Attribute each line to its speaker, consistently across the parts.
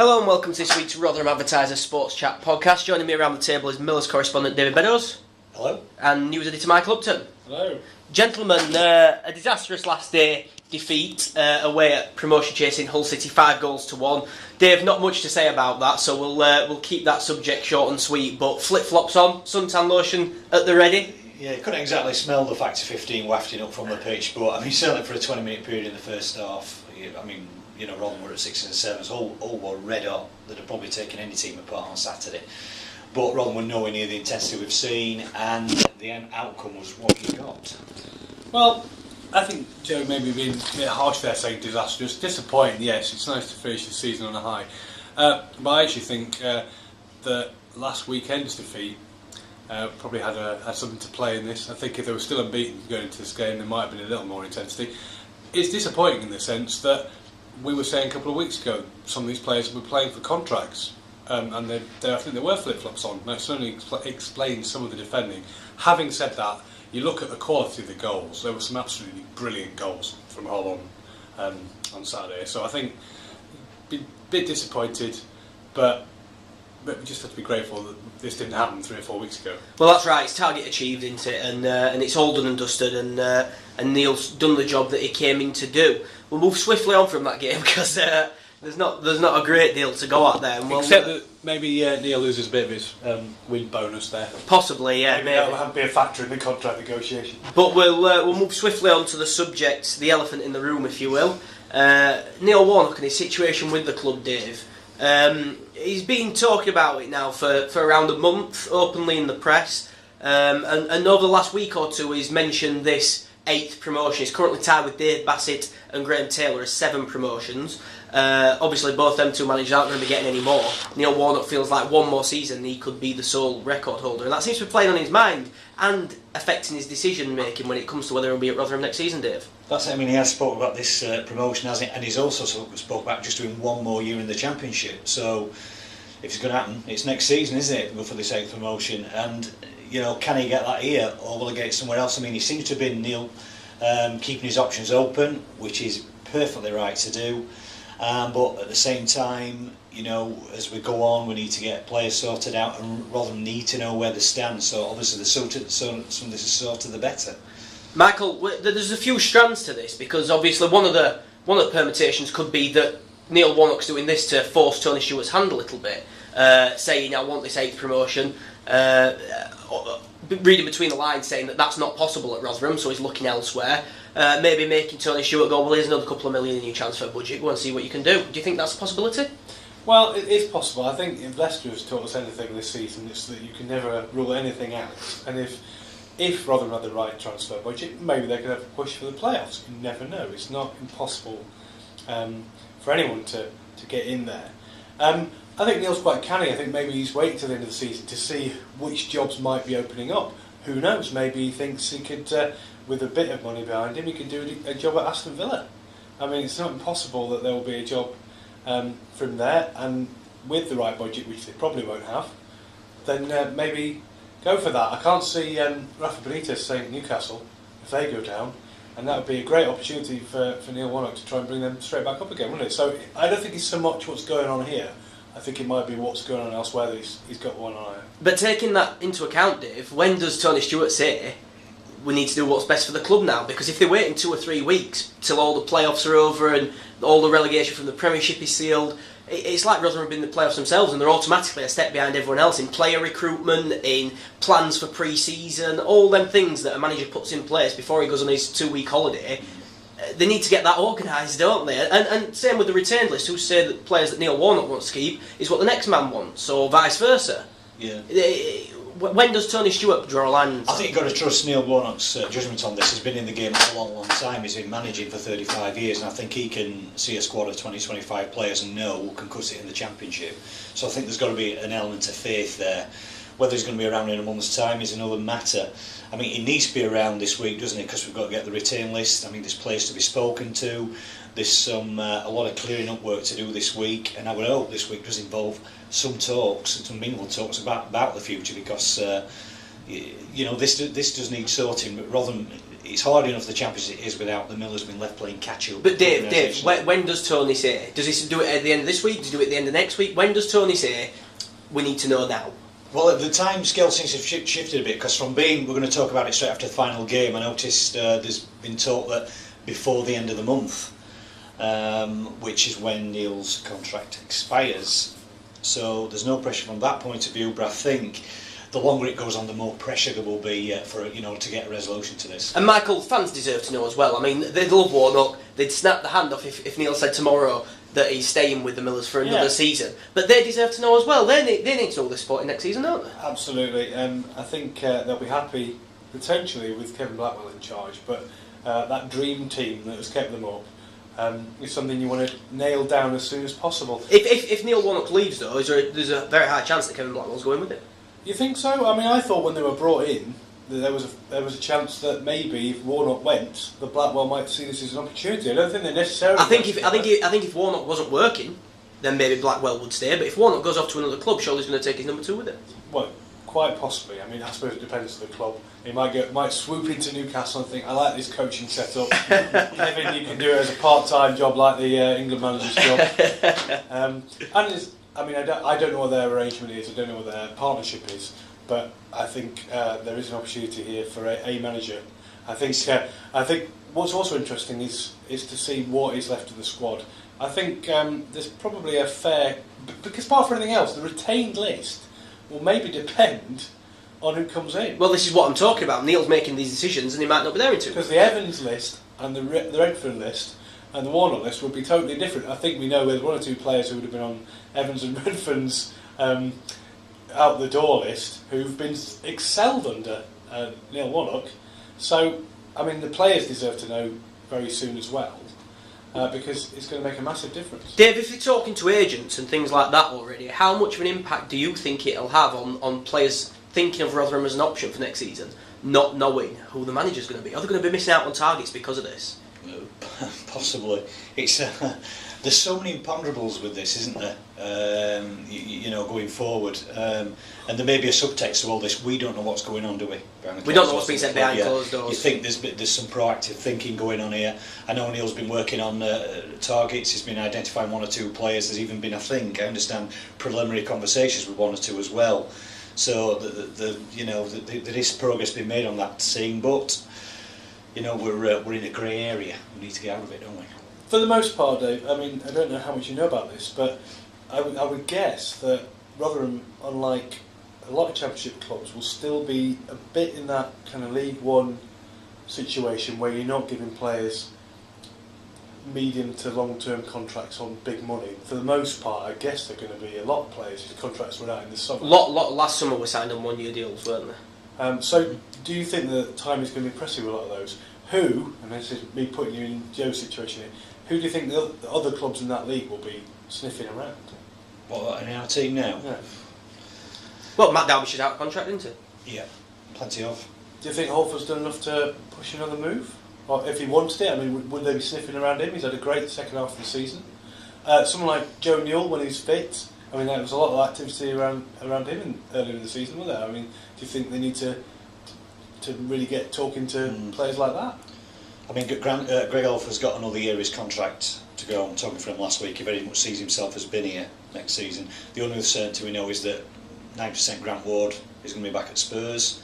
Speaker 1: Hello and welcome to this week's Rotherham Advertiser SportsChat Podcast. Joining me around the table is Miller's correspondent David Beddoes.
Speaker 2: Hello.
Speaker 1: And news editor Michael Upton.
Speaker 3: Hello.
Speaker 1: Gentlemen, a disastrous last day defeat away at promotion chasing Hull City, 5-1. Dave, not much to say about that, so we'll keep that subject short and sweet, but flip-flops on, suntan lotion at the ready.
Speaker 2: Yeah, you couldn't exactly smell the factor 15 wafting up from the pitch, but I mean certainly for a 20-minute period in the first half, Rotherham were at 6 and 7s, all were red hot. They'd have probably taken any team apart on Saturday. But Rotherham were nowhere near the intensity we've seen, and the outcome was what you got.
Speaker 3: Well, I think Joe maybe being a bit harsh there saying disastrous. Disappointing, yes, it's nice to finish the season on a high. But I actually think that last weekend's defeat probably had something to play in this. I think if they were still unbeaten going into this game, there might have been a little more intensity. It's disappointing in the sense that we were saying a couple of weeks ago some of these players were playing for contracts, and I think there were flip-flops on. That certainly explains some of the defending. Having said that, you look at the quality of the goals. There were some absolutely brilliant goals from Hull on Saturday. So I think a bit disappointed, but we just have to be grateful that this didn't happen 3 or 4 weeks ago.
Speaker 1: Well, that's right. It's target achieved, isn't it? And it's all done and dusted. And Neil's done the job that he came in to do. We'll move swiftly on from that game because there's not a great deal to go at there.
Speaker 3: Except that maybe Neil loses a bit of his win bonus there.
Speaker 1: Possibly, yeah.
Speaker 3: Maybe that will be a factor in the contract negotiation.
Speaker 1: But we'll move swiftly on to the subject, the elephant in the room, if you will. Neil Warnock and his situation with the club, Dave. He's been talking about it now for around a month, openly in the press. And over the last week or two, he's mentioned this 8th promotion. He's currently tied with Dave Bassett and Graham Taylor as 7 promotions. Obviously, both them two managers aren't going to be getting any more. Neil Warnock feels like one more season he could be the sole record holder, and that seems to be playing on his mind and affecting his decision making when it comes to whether he'll be at Rotherham next season, Dave.
Speaker 2: That's it. I mean, he has spoken about this promotion, hasn't he? And he's also spoke about just doing one more year in the Championship. So, if it's going to happen, it's next season, isn't it? Go for this 8th promotion, and can he get that here, or will he get it somewhere else? I mean, he seems to have been Neil keeping his options open, which is perfectly right to do. But at the same time, as we go on, we need to get players sorted out, and Rotherham need to know where they stand. So obviously, the sooner this is sorted, the better. Michael,
Speaker 1: there's a few strands to this because obviously one of the permutations could be that Neil Warnock's doing this to force Tony Stewart's hand a little bit, saying I want this 8th promotion. Reading between the lines, saying that that's not possible at Rotherham, so he's looking elsewhere. Maybe making Tony Stewart go, well, here's another couple of million in your transfer budget, go and see what you can do. Do you think that's a possibility?
Speaker 3: Well, it is possible. I think if Leicester has taught us anything this season, it's that you can never rule anything out. And if Rotherham had the right transfer budget, maybe they could have a push for the playoffs. You never know. It's not impossible for anyone to get in there. I think Neil's quite canny. I think maybe he's waiting till the end of the season to see which jobs might be opening up. Who knows? Maybe he thinks he could, with a bit of money behind him, he could do a job at Aston Villa. I mean, it's not impossible that there will be a job from there, and with the right budget, which they probably won't have, then maybe go for that. I can't see Rafa Benitez saying Newcastle if they go down, and that would be a great opportunity for Neil Warnock to try and bring them straight back up again, wouldn't it? So I don't think it's so much what's going on here. I think it might be what's going on elsewhere that he's got one eye.
Speaker 1: But taking that into account, Dave, when does Tony Stewart say we need to do what's best for the club now? Because if they're waiting 2 or 3 weeks till all the playoffs are over and all the relegation from the Premiership is sealed, it's like Rotherham have been in the playoffs themselves and they're automatically a step behind everyone else in player recruitment, in plans for pre-season, all them things that a manager puts in place before he goes on his 2-week holiday. They need to get that organised, don't they? And same with the retained list, who say that players that Neil Warnock wants to keep is what the next man wants, or vice versa.
Speaker 2: Yeah.
Speaker 1: When does Tony Stewart draw a line?
Speaker 2: I think you've got to trust Neil Warnock's judgment on this. He's been in the game a long, long time. He's been managing for 35 years, and I think he can see a squad of 20-25 players and know who can cut it in the Championship. So I think there's got to be an element of faith there. Whether he's going to be around in a month's time is another matter. I mean, he needs to be around this week, doesn't he? Because we've got to get the retain list. I mean, there's players to be spoken to. There's a lot of clearing up work to do this week, and I would hope this week does involve some talks, some mingled talks about the future, because this does need sorting. But Rotherham, it's hard enough the Championship is without the Millers being left playing catch up.
Speaker 1: But Dave, when does Tony say? Does he do it at the end of this week? Does he do it at the end of next week? When does Tony say, we need to know now?
Speaker 2: Well, the time scale seems to have shifted a bit, because we're going to talk about it straight after the final game. I noticed there's been talk that before the end of the month, which is when Neil's contract expires. So there's no pressure from that point of view, but I think the longer it goes on, the more pressure there will be for to get a resolution to this.
Speaker 1: And Michael, fans deserve to know as well. I mean, they'd love Warnock. They'd snap the hand off if Neil said tomorrow that he's staying with the Millers for another season. But they deserve to know as well. They need to know this sport next season, don't they?
Speaker 3: Absolutely. I think they'll be happy potentially with Kevin Blackwell in charge, but that dream team that has kept them up is something you want to nail down as soon as possible.
Speaker 1: If Neil Warnock leaves, though, there's a very high chance that Kevin Blackwell's going with it.
Speaker 3: You think so? I mean, I thought when they were brought in that there was a chance that maybe if Warnock went, the Blackwell might see this as an opportunity. I don't think they necessarily.
Speaker 1: I think if Warnock wasn't working, then maybe Blackwell would stay. But if Warnock goes off to another club, surely he's going to take his number 2 with him.
Speaker 3: Well, quite possibly. I mean, I suppose it depends on the club. He might swoop into Newcastle and think, I like this coaching setup. Kevin, you can do it as a part-time job like the England manager's job. I don't know what their arrangement is. I don't know what their partnership is. But I think there is an opportunity here for a manager. I think what's also interesting is to see what is left of the squad. I think there's probably a fair, because apart from anything else, the retained list will maybe depend on who comes in.
Speaker 1: Well, this is what I'm talking about. Neil's making these decisions, and he might not be there in 2 weeks.
Speaker 3: Because the Evans list and the Redfern list and the Warnock list would be totally different. I think we know there's 1 or 2 players who would have been on Evans and Redfern's out the door list who've been excelled under Neil Warnock. So, I mean, the players deserve to know very soon as well, because it's going to make a massive difference.
Speaker 1: Dave, if you're talking to agents and things like that already, how much of an impact do you think it'll have on players thinking of Rotherham as an option for next season, not knowing who the manager's going to be? Are they going to be missing out on targets because of this?
Speaker 2: Possibly. It's there's so many imponderables with this, isn't there? Going forward, and there may be a subtext to all this. We don't know what's going on, do we?
Speaker 1: We don't know what's being said behind closed doors.
Speaker 2: You think there's some proactive thinking going on here. I know Neil's been working on targets. He's been identifying 1 or 2 players. There's even been, I understand, preliminary conversations with 1 or 2 as well. So there is progress being made on that scene, but we're in a grey area. We need to get out of it, don't we?
Speaker 3: For the most part, Dave, I mean, I don't know how much you know about this, but I would guess that Rotherham, unlike a lot of Championship clubs, will still be a bit in that kind of League One situation where you're not giving players medium to long-term contracts on big money. For the most part, I guess there are going to be a lot of players whose contracts run out in the summer.
Speaker 1: Last summer we signed on 1-year deals, weren't they?
Speaker 3: So, do you think that time is going to be pressing with a lot of those? Who, and this is me putting you in Joe's situation here, who do you think the other clubs in that league will be sniffing around?
Speaker 2: What, in our team now?
Speaker 3: Yeah.
Speaker 1: Well, Matt Derbyshire's out of contract, isn't he?
Speaker 2: Yeah, plenty of.
Speaker 3: Do you think Holford's done enough to push another move? Or if he wanted it, I mean, would they be sniffing around him? He's had a great second half of the season. Someone like Joe Newell, when he's fit, I mean, there was a lot of activity around him earlier in the season, wasn't there? I mean, do you think they need to really get talking to players like that?
Speaker 2: I mean, Greg Holford's got another year of his contract to go. I'm talking for him last week. He very much sees himself as being here next season. The only certainty we know is that 9% Grant Ward is going to be back at Spurs.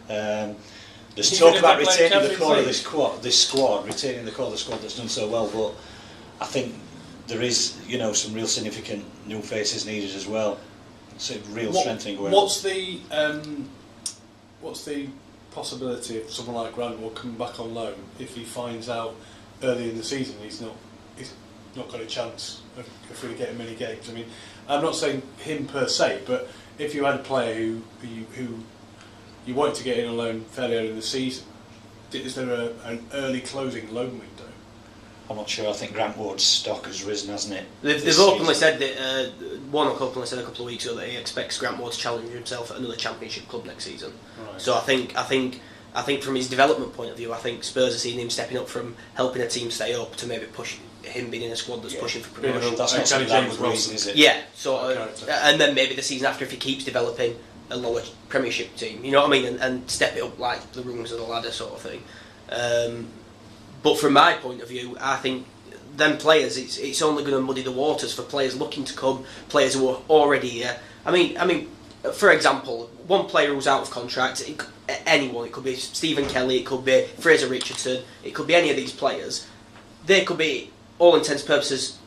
Speaker 2: There's talk about retaining the core of this squad, retaining the core of the squad that's done so well, but I think there is, some real significant new faces needed as well. So real strengthening going on.
Speaker 3: What's the possibility of someone like Grant Ward coming back on loan if he finds out early in the season he's not got a chance of really getting many games? I mean, I'm not saying him per se, but if you had a player who you wanted to get in on loan fairly early in the season, is there an early closing loan window?
Speaker 2: I'm not sure. I think Grant Ward's stock has risen, hasn't it?
Speaker 1: They've openly said that Warnock openly said a couple of weeks ago that he expects Grant Ward to challenge himself at another Championship club next season. Right. So I think from his development point of view, I think Spurs are seeing him stepping up from helping a team stay up to maybe push him being in a squad that's pushing for promotion.
Speaker 2: That's not something that reason, is it?
Speaker 1: Yeah. So and then maybe the season after, if he keeps developing a lower Premiership team, you know what I mean, and step it up like the rungs of the ladder sort of thing. But from my point of view, I think them players, it's only going to muddy the waters for players looking to come, players who are already here. I mean, for example, one player who's out of contract, anyone, it could be Stephen Kelly, it could be Fraser Richardson, it could be any of these players. They could be, all intents and purposes,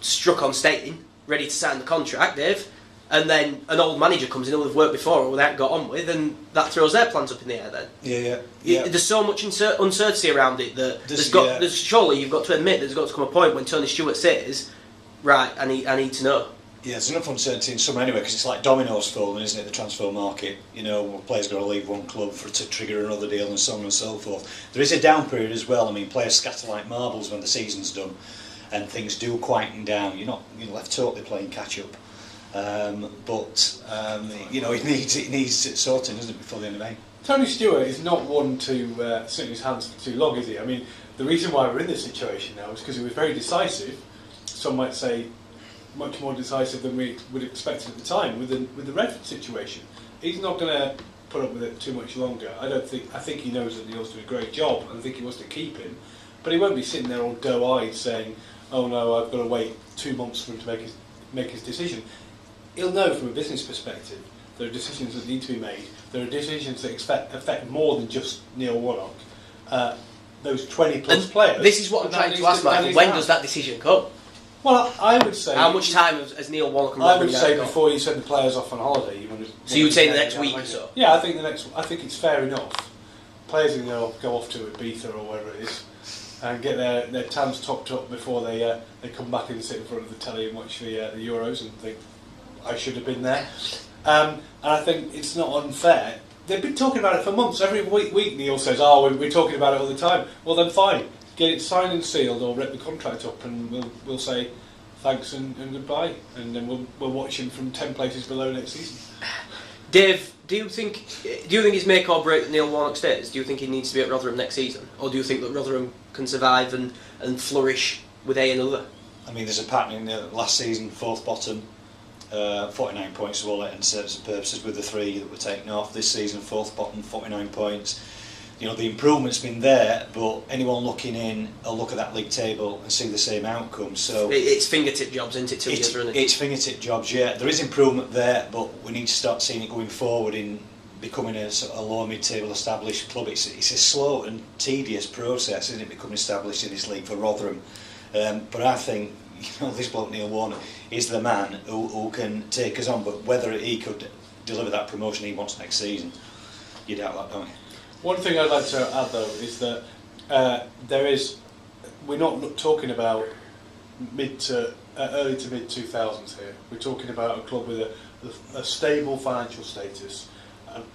Speaker 1: struck on staying, ready to sign the contract, Dave, and then an old manager comes in who they've worked before or they haven't got on with, and that throws their plans up in the air then.
Speaker 2: Yeah.
Speaker 1: There's so much uncertainty around it that surely you've got to admit there's got to come a point when Tony Stewart says, right, I need to know.
Speaker 2: Yeah, there's enough uncertainty in some anyway, because it's like dominoes falling, isn't it, the transfer market? You know, a player's got to leave one club to trigger another deal and so on and so forth. There is a down period as well. I mean, players scatter like marbles when the season's done and things do quieten down. You're left totally playing catch-up. It needs sorting, doesn't it, before the end of May?
Speaker 3: Tony Stewart is not one to sit in his hands for too long, is he? I mean, the reason why we're in this situation now is because he was very decisive. Some might say much more decisive than we would expect at the time with the Redford situation. He's not going to put up with it too much longer. I think he knows that Neil's doing a great job, and I think he wants to keep him. But he won't be sitting there all doe-eyed saying, "Oh no, I've got to wait 2 months for him to make his decision." He'll know from a business perspective there are decisions that need to be made. There are decisions that affect more than just Neil Warnock. Those 20+ players.
Speaker 1: This is what I'm trying to ask, Michael. When does that decision come?
Speaker 3: Well, I would say...
Speaker 1: How much time has Neil Warnock and
Speaker 3: I would say before you send the players off on holiday.
Speaker 1: So you would say the next week or so?
Speaker 3: Yeah, I think it's fair enough. Players are going to go off to Ibiza or wherever it is and get their tans topped up before they come back and sit in front of the telly and watch the Euros and think, I should have been there. And I think it's not unfair. They've been talking about it for months. Every week Neil says, we're talking about it all the time. Well then fine. Get it signed and sealed or rip the contract up and we'll say thanks and goodbye, and then we'll watch him from 10 places below next season.
Speaker 1: Dave, do you think it's make or break that Neil Warnock stays? Do you think he needs to be at Rotherham next season? Or do you think that Rotherham can survive and flourish with another?
Speaker 2: I mean, there's a pattern in the last season, fourth bottom, 49 points to all intents and purposes with the 3 that were taken off. This season, fourth bottom, 49 points. You know, the improvement's been there, but anyone looking in will look at that league table and see the same outcome. So
Speaker 1: it's fingertip jobs, isn't it? 2 years running.
Speaker 2: It's fingertip jobs, yeah. There is improvement there, but we need to start seeing it going forward in becoming a sort of a lower mid-table established club. It's a slow and tedious process, isn't it, becoming established in this league for Rotherham. But I think this bloke Neil Warnock is the man who can take us on. But whether he could deliver that promotion he wants next season, you doubt that, don't you?
Speaker 3: One thing I'd like to add though is that we're not talking about early to mid 2000s here. We're talking about a club with a stable financial status,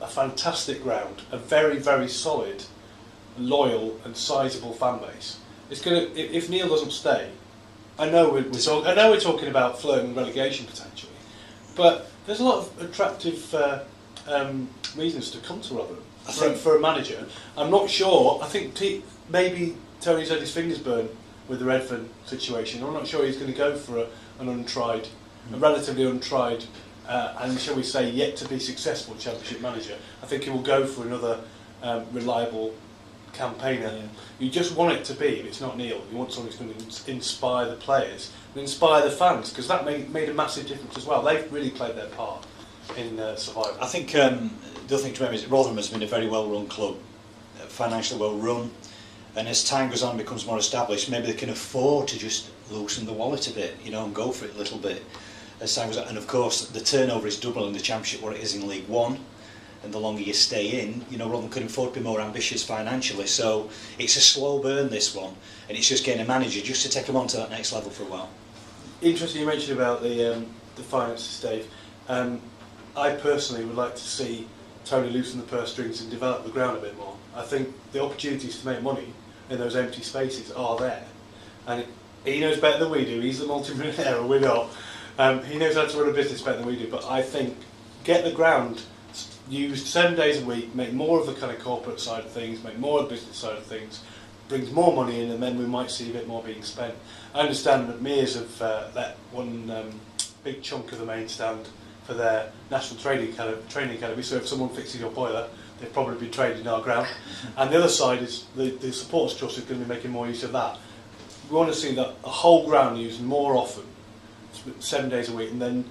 Speaker 3: a fantastic ground, a very, very solid, loyal and sizable fan base. It's gonna, if Neil doesn't stay, I know we're talking about flirting with relegation potentially, but there's a lot of attractive reasons to come to Rotherham for a manager. I'm not sure. I think maybe Tony's had his fingers burned with the Redford situation. I'm not sure he's going to go for a relatively untried, and shall we say, yet to be successful Championship manager. I think he will go for another reliable campaigner. Yeah. You just want it to be, if it's not Neil, you want someone who's going to inspire the players and inspire the fans, because that made a massive difference as well. They've really played their part in survival.
Speaker 2: I think the other thing to remember is Rotherham has been a very well-run club, financially well-run, and as time goes on and becomes more established, maybe they can afford to just loosen the wallet a bit, and go for it a little bit as time goes on. And of course, the turnover is double in the Championship what it is in League One, and the longer you stay in, Rotherham can afford to be more ambitious financially. So it's a slow burn, this one, and it's just getting a manager just to take them on to that next level for a while.
Speaker 3: Interesting you mentioned about the finances, Dave. I personally would like to see Tony loosen the purse strings and develop the ground a bit more. I think the opportunities to make money in those empty spaces are there, and he knows better than we do. He's the multi-millionaire, we're not. He knows how to run a business better than we do, but I think get the ground used 7 days a week, make more of the kind of corporate side of things, make more of the business side of things, brings more money in, and then we might see a bit more being spent. I understand that Mears have let one big chunk of the main stand for their National Training Academy, so if someone fixes your boiler, they've probably been trading our ground. And the other side is the supporters trust is going to be making more use of that. We want to see that a whole ground used more often, 7 days a week, and then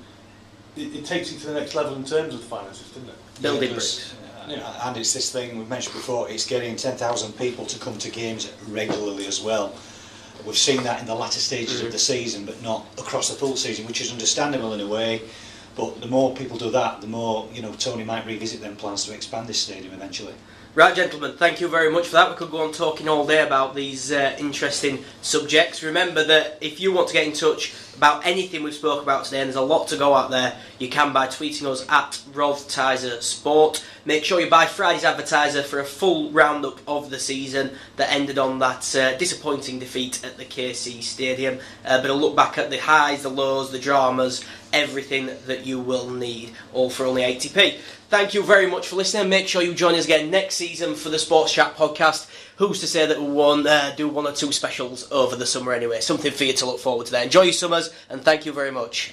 Speaker 3: it takes it to the next level in terms of the finances, doesn't it?
Speaker 1: Building bricks.
Speaker 2: And it's this thing we've mentioned before, it's getting 10,000 people to come to games regularly as well. We've seen that in the latter stages of the season, but not across the full season, which is understandable in a way. But the more people do that, the more, Tony might revisit them plans to expand this stadium eventually.
Speaker 1: Right, gentlemen, thank you very much for that. We could go on talking all day about these interesting subjects. Remember that if you want to get in touch about anything we've spoke about today, and there's a lot to go out there, you can by tweeting us at Rothtizer Sport. Make sure you buy Friday's Advertiser for a full roundup of the season that ended on that disappointing defeat at the KC Stadium. But a look back at the highs, the lows, the dramas, everything that you will need, all for only 80p. Thank you very much for listening. Make sure you join us again next season for the SportsChat Podcast. Who's to say that we'll do one or two specials over the summer anyway? Something for you to look forward to there. Enjoy your summers, and thank you very much.